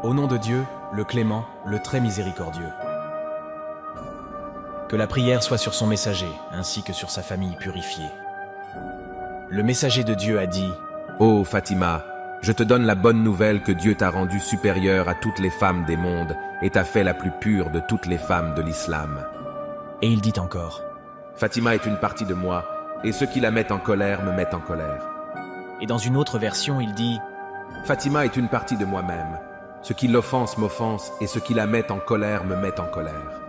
Au nom de Dieu, le clément, le très miséricordieux. Que la prière soit sur son messager, ainsi que sur sa famille purifiée. Le messager de Dieu a dit : Ô Fatima, je te donne la bonne nouvelle que Dieu t'a rendue supérieure à toutes les femmes des mondes et t'a fait la plus pure de toutes les femmes de l'islam. Et il dit encore : Fatima est une partie de moi, et ceux qui la mettent en colère me mettent en colère. Et dans une autre version, il dit : Fatima est une partie de moi-même. Ceux qui l'offensent m'offensent, et ceux qui la mettent en colère me mettent en colère.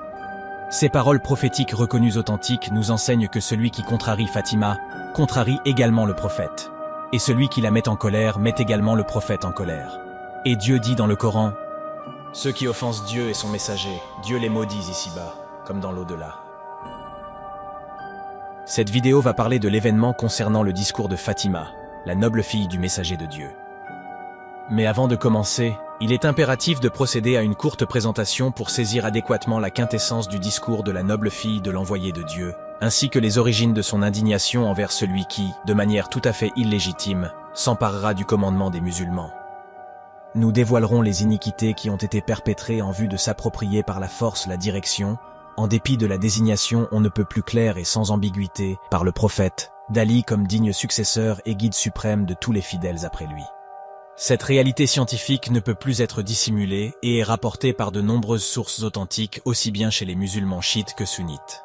Ces paroles prophétiques reconnues authentiques nous enseignent que celui qui contrarie Fatima contrarie également le prophète. Et celui qui la met en colère met également le prophète en colère. Et Dieu dit dans le Coran : ceux qui offensent Dieu et son messager, Dieu les maudit ici-bas, comme dans l'au-delà. Cette vidéo va parler de l'événement concernant le discours de Fatima, la noble fille du messager de Dieu. Mais avant de commencer, il est impératif de procéder à une courte présentation pour saisir adéquatement la quintessence du discours de la noble fille de l'envoyé de Dieu, ainsi que les origines de son indignation envers celui qui, de manière tout à fait illégitime, s'emparera du commandement des musulmans. Nous dévoilerons les iniquités qui ont été perpétrées en vue de s'approprier par la force la direction, en dépit de la désignation on ne peut plus claire et sans ambiguïté, par le prophète, d'Ali comme digne successeur et guide suprême de tous les fidèles après lui. Cette réalité scientifique ne peut plus être dissimulée et est rapportée par de nombreuses sources authentiques aussi bien chez les musulmans chiites que sunnites.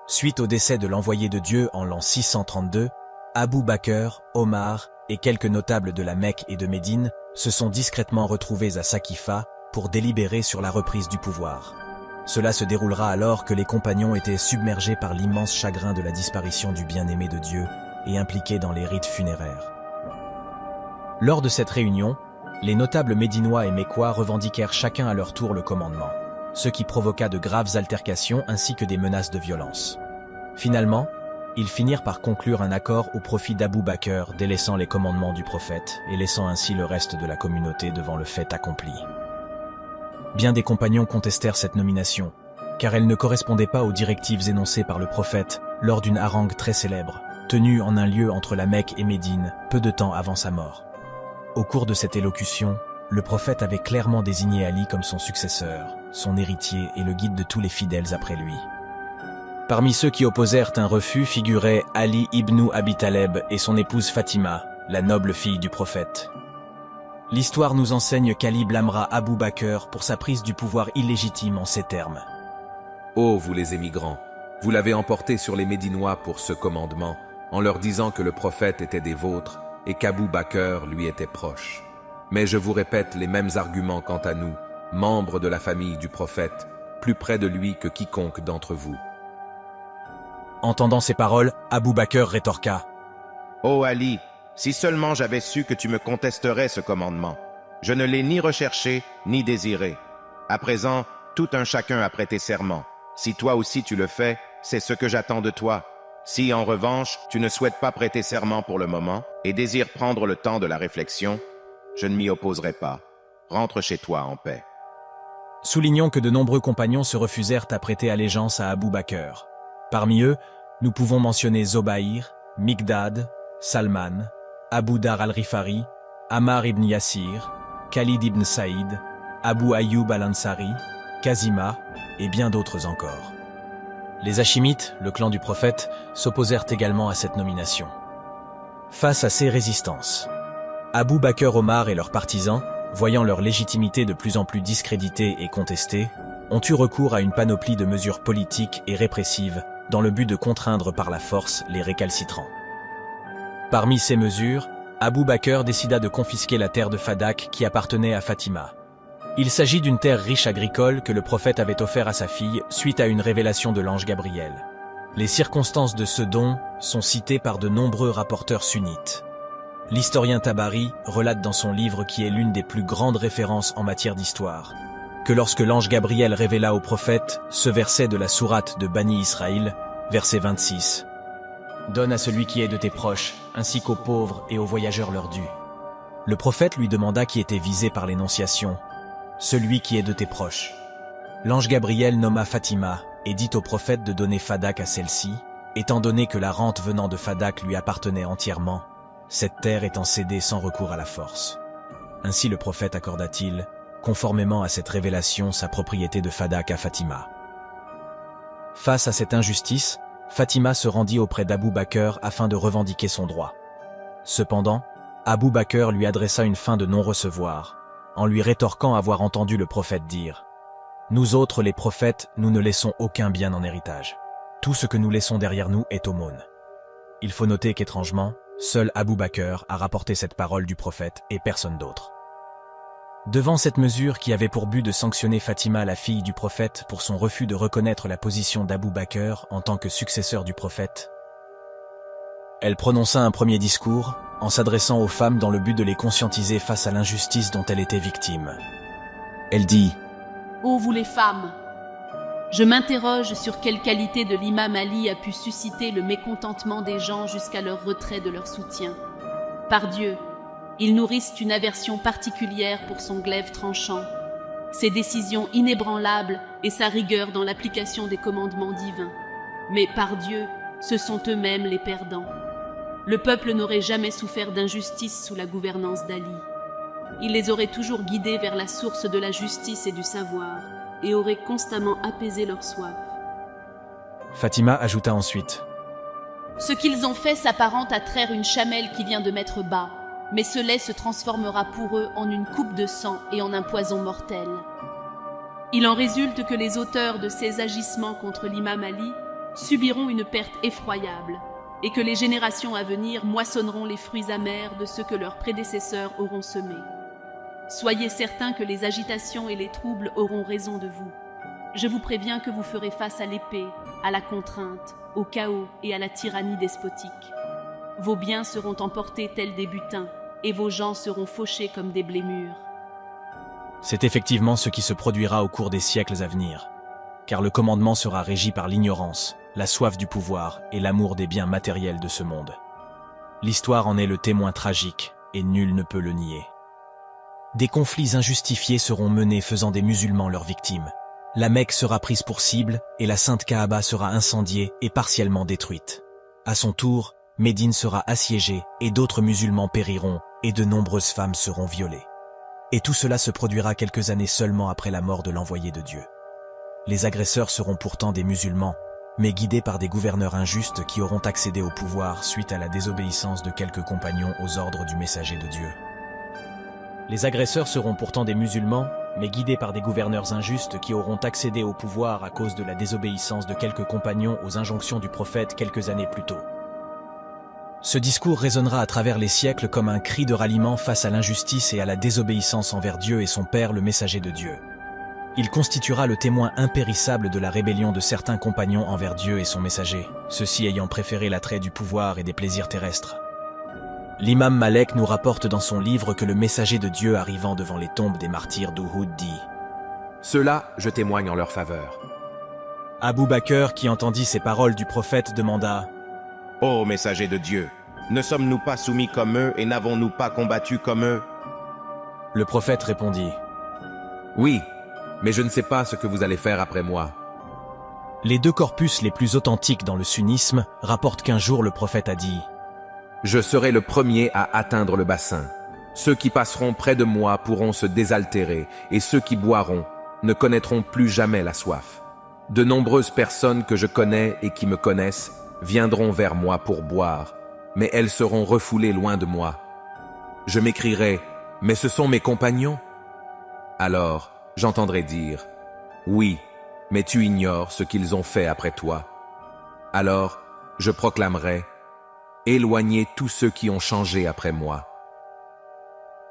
Suite au décès de l'envoyé de Dieu en l'an 632, Abu Bakr, Omar et quelques notables de la Mecque et de Médine se sont discrètement retrouvés à Saqifa pour délibérer sur la reprise du pouvoir. Cela se déroulera alors que les compagnons étaient submergés par l'immense chagrin de la disparition du bien-aimé de Dieu et impliqués dans les rites funéraires. Lors de cette réunion, les notables médinois et mécois revendiquèrent chacun à leur tour le commandement, ce qui provoqua de graves altercations ainsi que des menaces de violence. Finalement, ils finirent par conclure un accord au profit d'Abu Bakr, délaissant les commandements du prophète et laissant ainsi le reste de la communauté devant le fait accompli. Bien des compagnons contestèrent cette nomination, car elle ne correspondait pas aux directives énoncées par le prophète lors d'une harangue très célèbre, tenue en un lieu entre la Mecque et Médine, peu de temps avant sa mort. Au cours de cette élocution, le prophète avait clairement désigné Ali comme son successeur, son héritier et le guide de tous les fidèles après lui. Parmi ceux qui opposèrent un refus figuraient Ali ibn Abi Taleb et son épouse Fatima, la noble fille du prophète. L'histoire nous enseigne qu'Ali blâmera Abu Bakr pour sa prise du pouvoir illégitime en ces termes. Ô vous les émigrants, vous l'avez emporté sur les Médinois pour ce commandement, en leur disant que le prophète était des vôtres et qu'Abu Bakr lui était proche. Mais je vous répète les mêmes arguments quant à nous, membres de la famille du prophète, plus près de lui que quiconque d'entre vous. Entendant ces paroles, Abu Bakr rétorqua : Ô Ali, si seulement j'avais su que tu me contesterais ce commandement. Je ne l'ai ni recherché, ni désiré. À présent, tout un chacun a prêté serment. Si toi aussi tu le fais, c'est ce que j'attends de toi. Si, en revanche, tu ne souhaites pas prêter serment pour le moment et désires prendre le temps de la réflexion, je ne m'y opposerai pas. Rentre chez toi en paix. Soulignons que de nombreux compagnons se refusèrent à prêter allégeance à Abu Bakr. Parmi eux, nous pouvons mentionner Zobaïr, Miqdad, Salman, Abu Dar al-Rifari, Ammar ibn Yassir, Khalid ibn Saïd, Abu Ayyub al-Ansari, Kazima et bien d'autres encore. Les Hachimites, le clan du prophète, s'opposèrent également à cette nomination. Face à ces résistances, Abu Bakr, Omar et leurs partisans, voyant leur légitimité de plus en plus discréditée et contestée, ont eu recours à une panoplie de mesures politiques et répressives dans le but de contraindre par la force les récalcitrants. Parmi ces mesures, Abu Bakr décida de confisquer la terre de Fadak qui appartenait à Fatima. Il s'agit d'une terre riche agricole que le prophète avait offert à sa fille suite à une révélation de l'ange Gabriel. Les circonstances de ce don sont citées par de nombreux rapporteurs sunnites. L'historien Tabari relate dans son livre, qui est l'une des plus grandes références en matière d'histoire, que lorsque l'ange Gabriel révéla au prophète ce verset de la sourate de Bani Israël, verset 26. « Donne à celui qui est de tes proches, ainsi qu'aux pauvres et aux voyageurs leur dû. » Le prophète lui demanda qui était visé par l'énonciation. « Celui qui est de tes proches. » L'ange Gabriel nomma Fatima, et dit au prophète de donner Fadak à celle-ci, étant donné que la rente venant de Fadak lui appartenait entièrement, cette terre étant cédée sans recours à la force. Ainsi le prophète accorda-t-il, conformément à cette révélation, sa propriété de Fadak à Fatima. Face à cette injustice, Fatima se rendit auprès d'Abou Bakr afin de revendiquer son droit. Cependant, Abou Bakr lui adressa une fin de non-recevoir, en lui rétorquant avoir entendu le prophète dire « Nous autres, les prophètes, nous ne laissons aucun bien en héritage. Tout ce que nous laissons derrière nous est aumône. » Il faut noter qu'étrangement, seul Abou Bakr a rapporté cette parole du prophète et personne d'autre. Devant cette mesure qui avait pour but de sanctionner Fatima, la fille du prophète, pour son refus de reconnaître la position d'Abou Bakr en tant que successeur du prophète, elle prononça un premier discours en s'adressant aux femmes dans le but de les conscientiser face à l'injustice dont elle était victime. Elle dit « Ô vous les femmes, je m'interroge sur quelle qualité de l'imam Ali a pu susciter le mécontentement des gens jusqu'à leur retrait de leur soutien. Par Dieu, ils nourrissent une aversion particulière pour son glaive tranchant, ses décisions inébranlables et sa rigueur dans l'application des commandements divins. Mais par Dieu, ce sont eux-mêmes les perdants. Le peuple n'aurait jamais souffert d'injustice sous la gouvernance d'Ali. Il les aurait toujours guidés vers la source de la justice et du savoir, et aurait constamment apaisé leur soif. » Fatima ajouta ensuite « Ce qu'ils ont fait s'apparente à traire une chamelle qui vient de mettre bas, mais ce lait se transformera pour eux en une coupe de sang et en un poison mortel. Il en résulte que les auteurs de ces agissements contre l'imam Ali subiront une perte effroyable, et que les générations à venir moissonneront les fruits amers de ce que leurs prédécesseurs auront semé. Soyez certains que les agitations et les troubles auront raison de vous. Je vous préviens que vous ferez face à l'épée, à la contrainte, au chaos et à la tyrannie despotique. Vos biens seront emportés tels des butins, et vos gens seront fauchés comme des blés mûrs. » C'est effectivement ce qui se produira au cours des siècles à venir, car le commandement sera régi par l'ignorance, la soif du pouvoir et l'amour des biens matériels de ce monde. L'histoire en est le témoin tragique, et nul ne peut le nier. Des conflits injustifiés seront menés faisant des musulmans leurs victimes. La Mecque sera prise pour cible, et la Sainte Kaaba sera incendiée et partiellement détruite. À son tour, Médine sera assiégée, et d'autres musulmans périront, et de nombreuses femmes seront violées. Et tout cela se produira quelques années seulement après la mort de l'envoyé de Dieu. Les agresseurs seront pourtant des musulmans, mais guidés par des gouverneurs injustes qui auront accédé au pouvoir suite à la désobéissance de quelques compagnons aux ordres du messager de Dieu. Les agresseurs seront pourtant des musulmans, mais guidés par des gouverneurs injustes qui auront accédé au pouvoir à cause de la désobéissance de quelques compagnons aux injonctions du prophète quelques années plus tôt. Ce discours résonnera à travers les siècles comme un cri de ralliement face à l'injustice et à la désobéissance envers Dieu et son Père, le messager de Dieu. Il constituera le témoin impérissable de la rébellion de certains compagnons envers Dieu et son messager, ceux-ci ayant préféré l'attrait du pouvoir et des plaisirs terrestres. L'imam Malek nous rapporte dans son livre que le messager de Dieu arrivant devant les tombes des martyrs d'Uhud dit « Ceux-là, je témoigne en leur faveur. » Abou Bakr, qui entendit ces paroles du prophète, demanda « Ô messager de Dieu, ne sommes-nous pas soumis comme eux et n'avons-nous pas combattu comme eux ?» Le prophète répondit « Oui, mais je ne sais pas ce que vous allez faire après moi. » Les deux corpus les plus authentiques dans le sunnisme rapportent qu'un jour le prophète a dit « Je serai le premier à atteindre le bassin. Ceux qui passeront près de moi pourront se désaltérer, et ceux qui boiront ne connaîtront plus jamais la soif. De nombreuses personnes que je connais et qui me connaissent viendront vers moi pour boire, mais elles seront refoulées loin de moi. Je m'écrierai, mais ce sont mes compagnons. Alors, j'entendrai dire, oui, mais tu ignores ce qu'ils ont fait après toi. Alors, je proclamerai, éloignez tous ceux qui ont changé après moi. »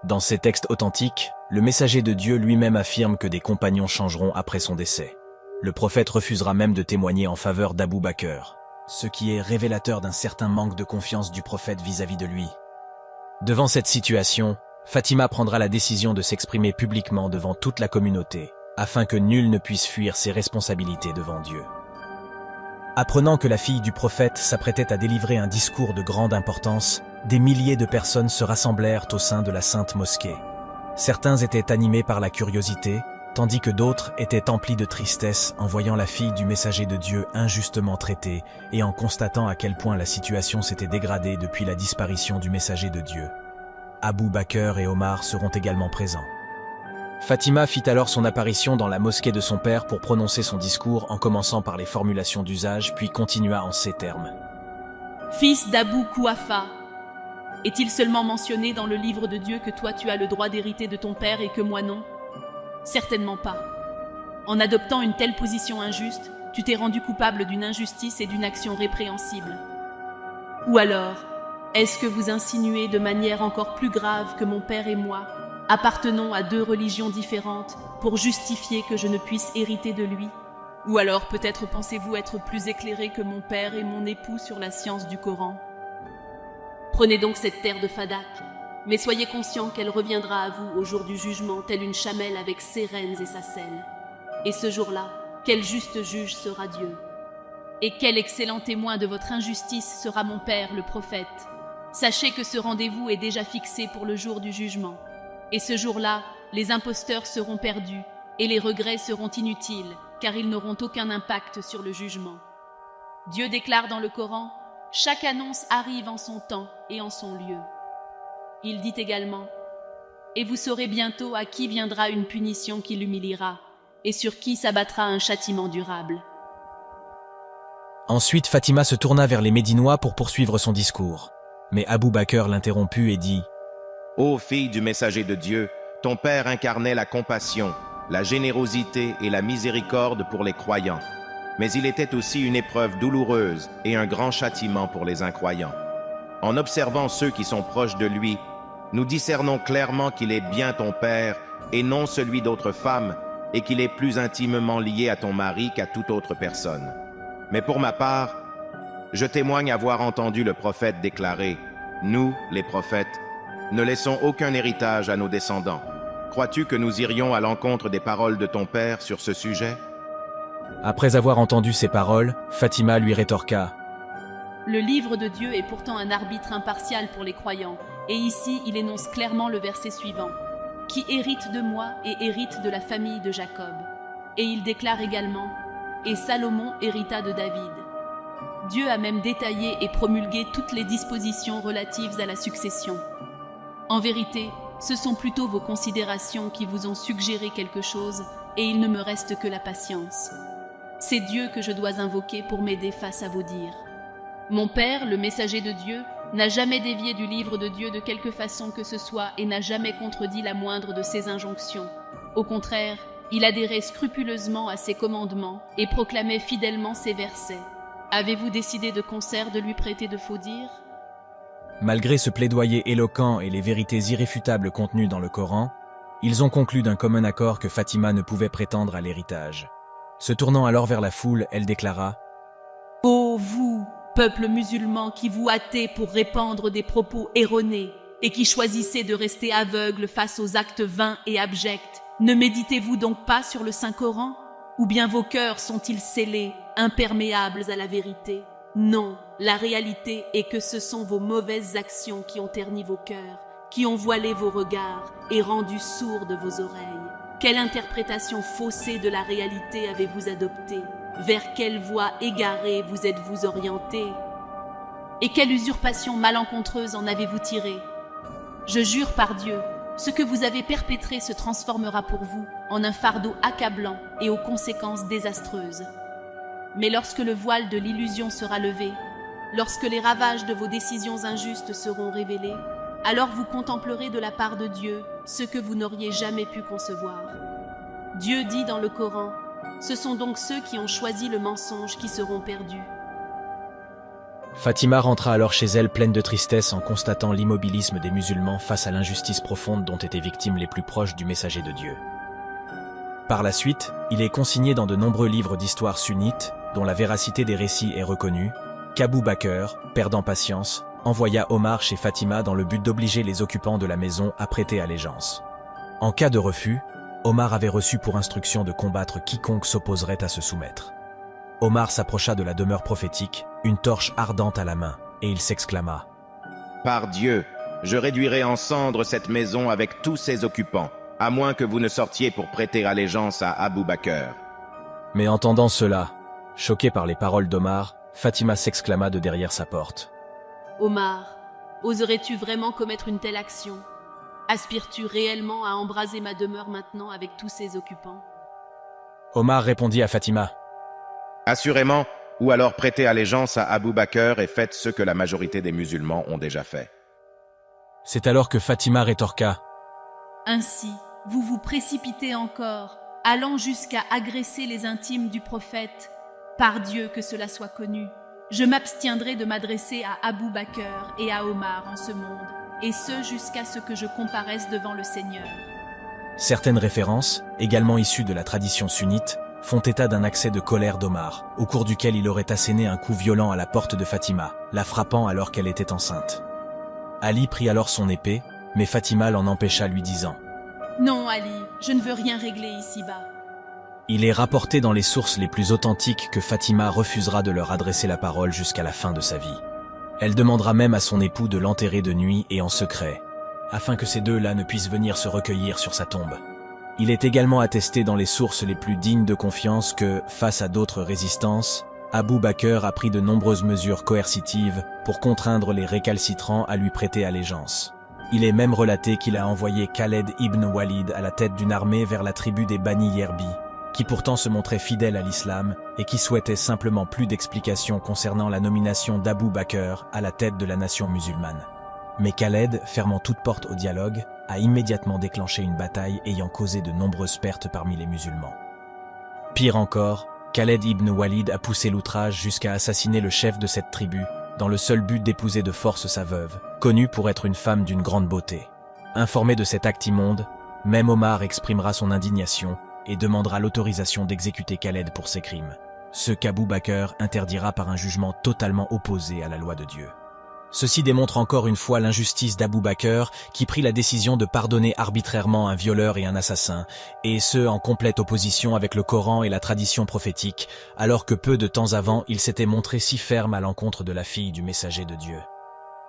Dans ces textes authentiques, le messager de Dieu lui-même affirme que des compagnons changeront après son décès. Le prophète refusera même de témoigner en faveur d'Abou Bakr, ce qui est révélateur d'un certain manque de confiance du prophète vis-à-vis de lui. Devant cette situation, Fatima prendra la décision de s'exprimer publiquement devant toute la communauté, afin que nul ne puisse fuir ses responsabilités devant Dieu. Apprenant que la fille du prophète s'apprêtait à délivrer un discours de grande importance, des milliers de personnes se rassemblèrent au sein de la sainte mosquée. Certains étaient animés par la curiosité, tandis que d'autres étaient emplis de tristesse en voyant la fille du messager de Dieu injustement traitée et en constatant à quel point la situation s'était dégradée depuis la disparition du messager de Dieu. Abou Bakr et Omar seront également présents. Fatima fit alors son apparition dans la mosquée de son père pour prononcer son discours en commençant par les formulations d'usage, puis continua en ces termes. Fils d'Abou Kouafa, est-il seulement mentionné dans le livre de Dieu que toi tu as le droit d'hériter de ton père et que moi non? Certainement pas. En adoptant une telle position injuste, tu t'es rendu coupable d'une injustice et d'une action répréhensible. Ou alors, est-ce que vous insinuez de manière encore plus grave que mon père et moi appartenons à deux religions différentes pour justifier que je ne puisse hériter de lui? Ou alors peut-être pensez-vous être plus éclairé que mon père et mon époux sur la science du Coran? Prenez donc cette terre de Fadak, mais soyez conscient qu'elle reviendra à vous au jour du jugement, telle une chamelle avec ses rênes et sa selle. Et ce jour-là, quel juste juge sera Dieu? Et quel excellent témoin de votre injustice sera mon père, le prophète? Sachez que ce rendez-vous est déjà fixé pour le jour du jugement. Et ce jour-là, les imposteurs seront perdus, et les regrets seront inutiles, car ils n'auront aucun impact sur le jugement. Dieu déclare dans le Coran, « Chaque annonce arrive en son temps et en son lieu. » Il dit également, « Et vous saurez bientôt à qui viendra une punition qui l'humiliera, et sur qui s'abattra un châtiment durable. » Ensuite, Fatima se tourna vers les Médinois pour poursuivre son discours. Mais Abou Bakr l'interromput et dit « Ô fille du messager de Dieu, ton père incarnait la compassion, la générosité et la miséricorde pour les croyants. Mais il était aussi une épreuve douloureuse et un grand châtiment pour les incroyants. En observant ceux qui sont proches de lui, nous discernons clairement qu'il est bien ton père et non celui d'autres femmes, et qu'il est plus intimement lié à ton mari qu'à toute autre personne. Mais pour ma part, je témoigne avoir entendu le prophète déclarer, « Nous, les prophètes, ne laissons aucun héritage à nos descendants. Crois-tu que nous irions à l'encontre des paroles de ton père sur ce sujet ?» Après avoir entendu ces paroles, Fatima lui rétorqua « Le livre de Dieu est pourtant un arbitre impartial pour les croyants, et ici il énonce clairement le verset suivant, « Qui hérite de moi et hérite de la famille de Jacob. » Et il déclare également, « Et Salomon hérita de David. » Dieu a même détaillé et promulgué toutes les dispositions relatives à la succession. En vérité, ce sont plutôt vos considérations qui vous ont suggéré quelque chose, et il ne me reste que la patience. C'est Dieu que je dois invoquer pour m'aider face à vos dires. Mon père, le messager de Dieu, n'a jamais dévié du livre de Dieu de quelque façon que ce soit et n'a jamais contredit la moindre de ses injonctions. Au contraire, il adhérait scrupuleusement à ses commandements et proclamait fidèlement ses versets. Avez-vous décidé de concert de lui prêter de faux dires? Malgré ce plaidoyer éloquent et les vérités irréfutables contenues dans le Coran, ils ont conclu d'un commun accord que Fatima ne pouvait prétendre à l'héritage. Se tournant alors vers la foule, elle déclara « Ô vous, peuple musulman qui vous hâtez pour répandre des propos erronés et qui choisissez de rester aveugle face aux actes vains et abjects, ne méditez-vous donc pas sur le Saint-Coran? Ou bien vos cœurs sont-ils scellés, imperméables à la vérité? Non, la réalité est que ce sont vos mauvaises actions qui ont terni vos cœurs, qui ont voilé vos regards et rendu sourdes vos oreilles. Quelle interprétation faussée de la réalité avez-vous adoptée? Vers quelle voie égarée vous êtes-vous orienté? Et quelle usurpation malencontreuse en avez-vous tiré? Je jure par Dieu, ce que vous avez perpétré se transformera pour vous en un fardeau accablant et aux conséquences désastreuses. Mais lorsque le voile de l'illusion sera levé, lorsque les ravages de vos décisions injustes seront révélés, alors vous contemplerez de la part de Dieu ce que vous n'auriez jamais pu concevoir. Dieu dit dans le Coran, « Ce sont donc ceux qui ont choisi le mensonge qui seront perdus. » Fatima rentra alors chez elle pleine de tristesse en constatant l'immobilisme des musulmans face à l'injustice profonde dont étaient victimes les plus proches du messager de Dieu. Par la suite, il est consigné dans de nombreux livres d'histoire sunnites, dont la véracité des récits est reconnue, qu'Abou Bakr, perdant patience, envoya Omar chez Fatima dans le but d'obliger les occupants de la maison à prêter allégeance. En cas de refus, Omar avait reçu pour instruction de combattre quiconque s'opposerait à se soumettre. Omar s'approcha de la demeure prophétique, une torche ardente à la main, et il s'exclama « Par Dieu, je réduirai en cendres cette maison avec tous ses occupants, à moins que vous ne sortiez pour prêter allégeance à Abou Bakr. » Mais entendant cela, choquée par les paroles d'Omar, Fatima s'exclama de derrière sa porte. « Omar, oserais-tu vraiment commettre une telle action? Aspires-tu réellement à embraser ma demeure maintenant avec tous ses occupants ?» Omar répondit à Fatima. « Assurément, ou alors prêtez allégeance à Abou Bakr et faites ce que la majorité des musulmans ont déjà fait. » C'est alors que Fatima rétorqua. « Ainsi, vous vous précipitez encore, allant jusqu'à agresser les intimes du prophète. Par Dieu que cela soit connu, je m'abstiendrai de m'adresser à Abou Bakr et à Omar en ce monde, et ce jusqu'à ce que je comparaisse devant le Seigneur. » Certaines références, également issues de la tradition sunnite, font état d'un accès de colère d'Omar, au cours duquel il aurait asséné un coup violent à la porte de Fatima, la frappant alors qu'elle était enceinte. Ali prit alors son épée, mais Fatima l'en empêcha, lui disant « Non, Ali, je ne veux rien régler ici-bas. » Il est rapporté dans les sources les plus authentiques que Fatima refusera de leur adresser la parole jusqu'à la fin de sa vie. Elle demandera même à son époux de l'enterrer de nuit et en secret, afin que ces deux-là ne puissent venir se recueillir sur sa tombe. Il est également attesté dans les sources les plus dignes de confiance que, face à d'autres résistances, Abou Bakr a pris de nombreuses mesures coercitives pour contraindre les récalcitrants à lui prêter allégeance. Il est même relaté qu'il a envoyé Khaled ibn Walid à la tête d'une armée vers la tribu des Bani Yerbi, qui pourtant se montrait fidèle à l'islam et qui souhaitait simplement plus d'explications concernant la nomination d'Abou Bakr à la tête de la nation musulmane. Mais Khaled, fermant toute porte au dialogue, a immédiatement déclenché une bataille ayant causé de nombreuses pertes parmi les musulmans. Pire encore, Khaled ibn Walid a poussé l'outrage jusqu'à assassiner le chef de cette tribu, dans le seul but d'épouser de force sa veuve, connue pour être une femme d'une grande beauté. Informé de cet acte immonde, même Omar exprimera son indignation et demandera l'autorisation d'exécuter Khaled pour ses crimes, ce qu'Abou Bakr interdira par un jugement totalement opposé à la loi de Dieu. Ceci démontre encore une fois l'injustice d'Abou Bakr qui prit la décision de pardonner arbitrairement un violeur et un assassin, et ce en complète opposition avec le Coran et la tradition prophétique, alors que peu de temps avant il s'était montré si ferme à l'encontre de la fille du messager de Dieu.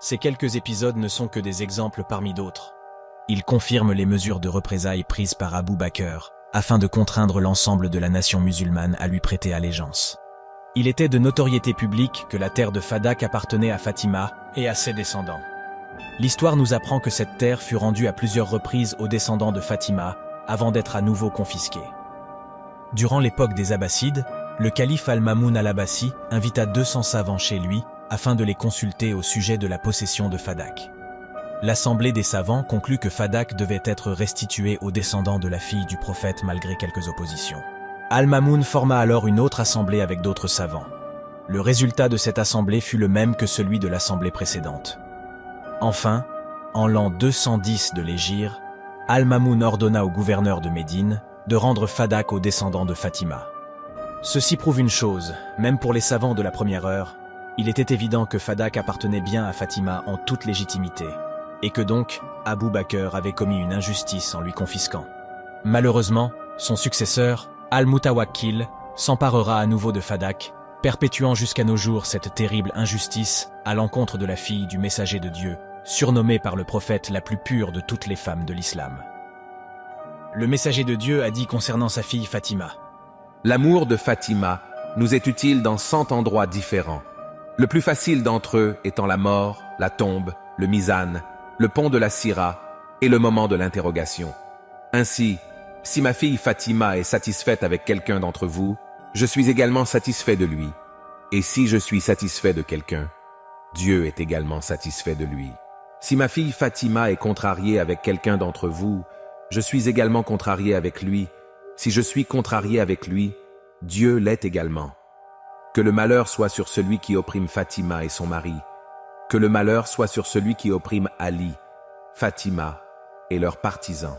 Ces quelques épisodes ne sont que des exemples parmi d'autres. Ils confirment les mesures de représailles prises par Abou Bakr, afin de contraindre l'ensemble de la nation musulmane à lui prêter allégeance. Il était de notoriété publique que la terre de Fadak appartenait à Fatima et à ses descendants. L'histoire nous apprend que cette terre fut rendue à plusieurs reprises aux descendants de Fatima avant d'être à nouveau confisquée. Durant l'époque des Abbassides, le calife Al-Mamoun al-Abbasi invita 200 savants chez lui afin de les consulter au sujet de la possession de Fadak. L'assemblée des savants conclut que Fadak devait être restituée aux descendants de la fille du prophète malgré quelques oppositions. Al-Mamoun forma alors une autre assemblée avec d'autres savants. Le résultat de cette assemblée fut le même que celui de l'assemblée précédente. Enfin, en l'an 210 de l'Hégire, Al-Mamoun ordonna au gouverneur de Médine de rendre Fadak aux descendants de Fatima. Ceci prouve une chose, même pour les savants de la première heure, il était évident que Fadak appartenait bien à Fatima en toute légitimité, et que donc Abou Bakr avait commis une injustice en lui confisquant. Malheureusement, son successeur, Al-Mutawakkil, s'emparera à nouveau de Fadak, perpétuant jusqu'à nos jours cette terrible injustice à l'encontre de la fille du messager de Dieu, surnommée par le prophète la plus pure de toutes les femmes de l'islam. Le messager de Dieu a dit concernant sa fille Fatima: « L'amour de Fatima nous est utile dans 100 endroits différents. Le plus facile d'entre eux étant la mort, la tombe, le mizan, le pont de la Sira et le moment de l'interrogation. Ainsi, si ma fille Fatima est satisfaite avec quelqu'un d'entre vous, je suis également satisfait de lui. Et si je suis satisfait de quelqu'un, Dieu est également satisfait de lui. Si ma fille Fatima est contrariée avec quelqu'un d'entre vous, je suis également contrarié avec lui. Si je suis contrarié avec lui, Dieu l'est également. Que le malheur soit sur celui qui opprime Fatima et son mari. Que le malheur soit sur celui qui opprime Ali, Fatima et leurs partisans. »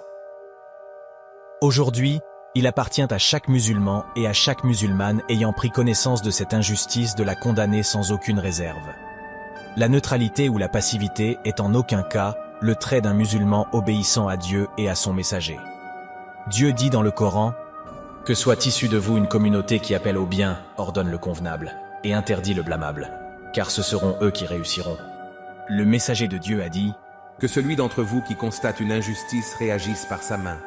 Aujourd'hui, il appartient à chaque musulman et à chaque musulmane ayant pris connaissance de cette injustice de la condamner sans aucune réserve. La neutralité ou la passivité est en aucun cas le trait d'un musulman obéissant à Dieu et à son messager. Dieu dit dans le Coran « Que soit issue de vous une communauté qui appelle au bien, ordonne le convenable, et interdit le blâmable, car ce seront eux qui réussiront. » Le messager de Dieu a dit « Que celui d'entre vous qui constate une injustice réagisse par sa main,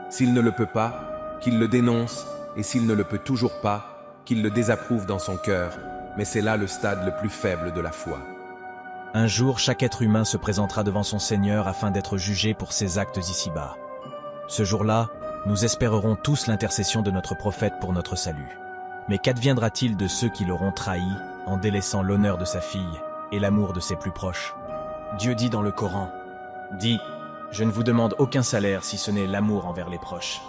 S'il ne le peut pas, qu'il le dénonce, et s'il ne le peut toujours pas, qu'il le désapprouve dans son cœur, mais c'est là le stade le plus faible de la foi. Un jour, chaque être humain se présentera devant son Seigneur afin d'être jugé pour ses actes ici-bas. Ce jour-là, nous espérerons tous l'intercession de notre prophète pour notre salut. Mais qu'adviendra-t-il de ceux qui l'auront trahi en délaissant l'honneur de sa fille et l'amour de ses plus proches? Dieu dit dans le Coran, « Dis, je ne vous demande aucun salaire si ce n'est l'amour envers les proches. »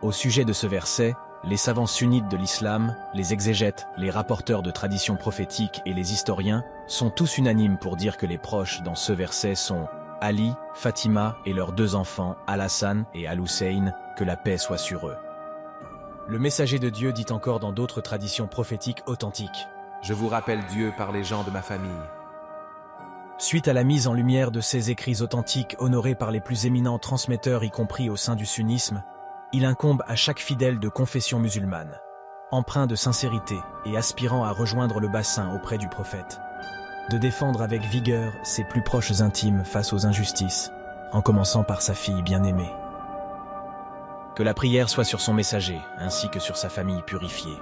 Au sujet de ce verset, les savants sunnites de l'islam, les exégètes, les rapporteurs de traditions prophétiques et les historiens sont tous unanimes pour dire que les proches dans ce verset sont Ali, Fatima et leurs 2 enfants, Al-Hassan et Al-Hussein, que la paix soit sur eux. Le messager de Dieu dit encore dans d'autres traditions prophétiques authentiques, « Je vous rappelle Dieu par les gens de ma famille. » Suite à la mise en lumière de ces écrits authentiques honorés par les plus éminents transmetteurs y compris au sein du sunnisme, il incombe à chaque fidèle de confession musulmane, empreint de sincérité et aspirant à rejoindre le bassin auprès du prophète, de défendre avec vigueur ses plus proches intimes face aux injustices, en commençant par sa fille bien-aimée. Que la prière soit sur son messager, ainsi que sur sa famille purifiée.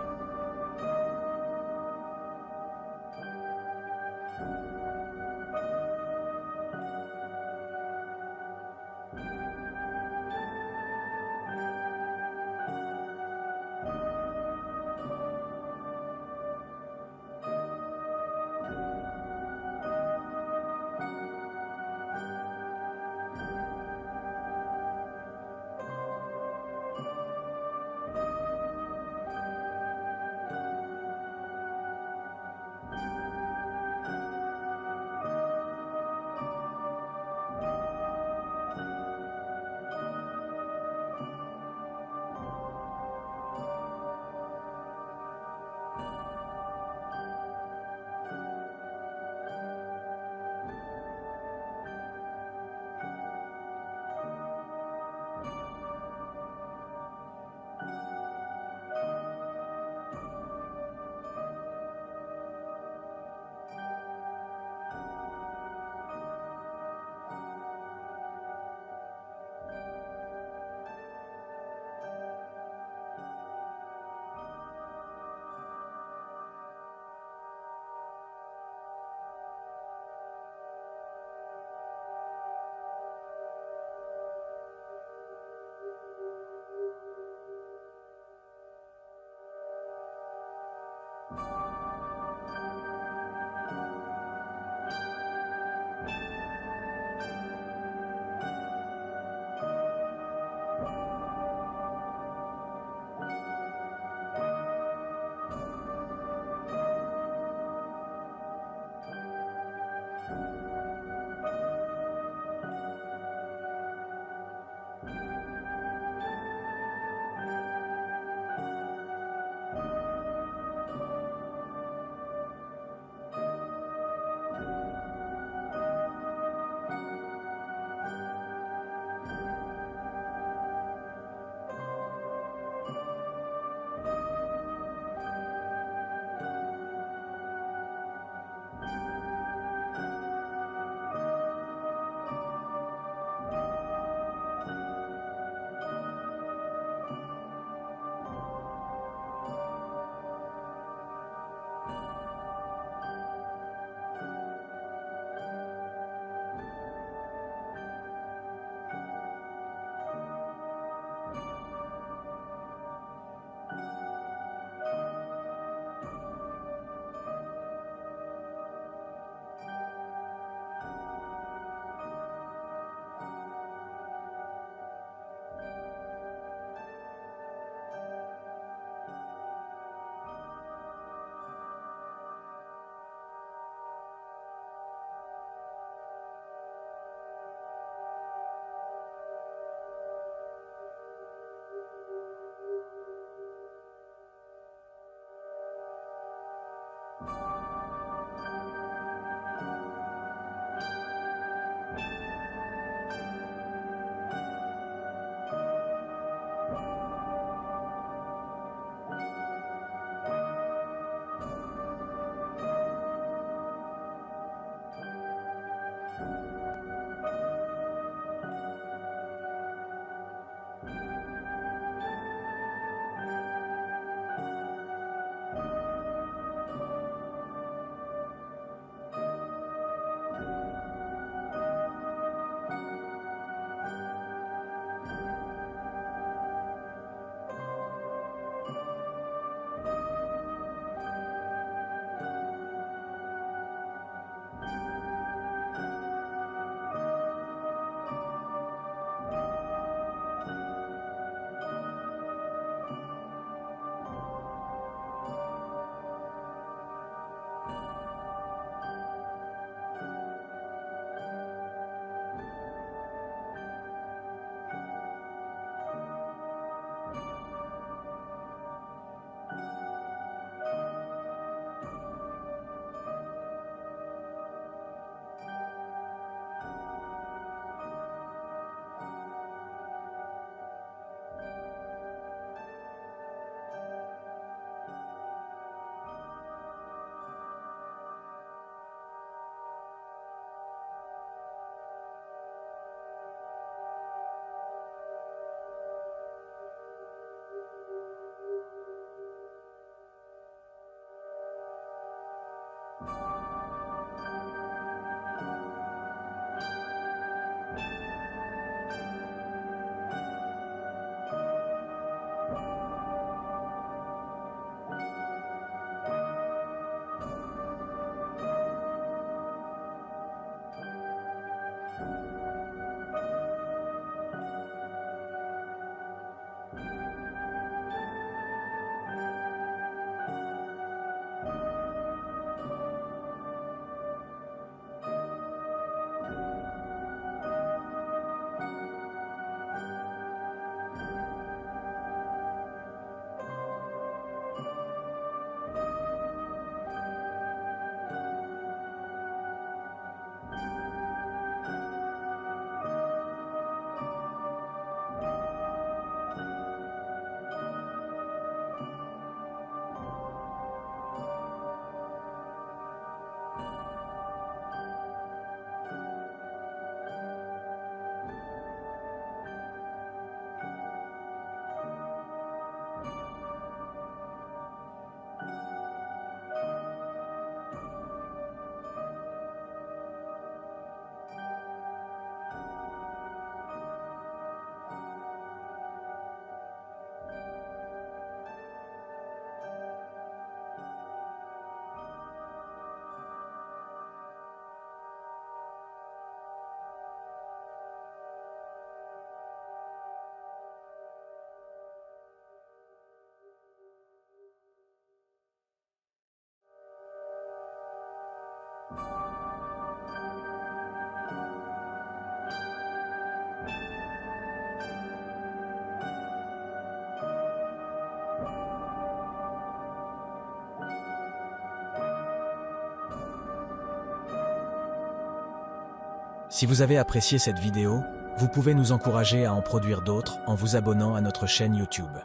Si vous avez apprécié cette vidéo, vous pouvez nous encourager à en produire d'autres en vous abonnant à notre chaîne YouTube.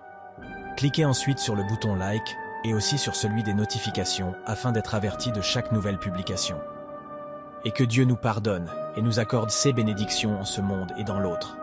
Cliquez ensuite sur le bouton like et aussi sur celui des notifications afin d'être averti de chaque nouvelle publication. Et que Dieu nous pardonne et nous accorde ses bénédictions en ce monde et dans l'autre.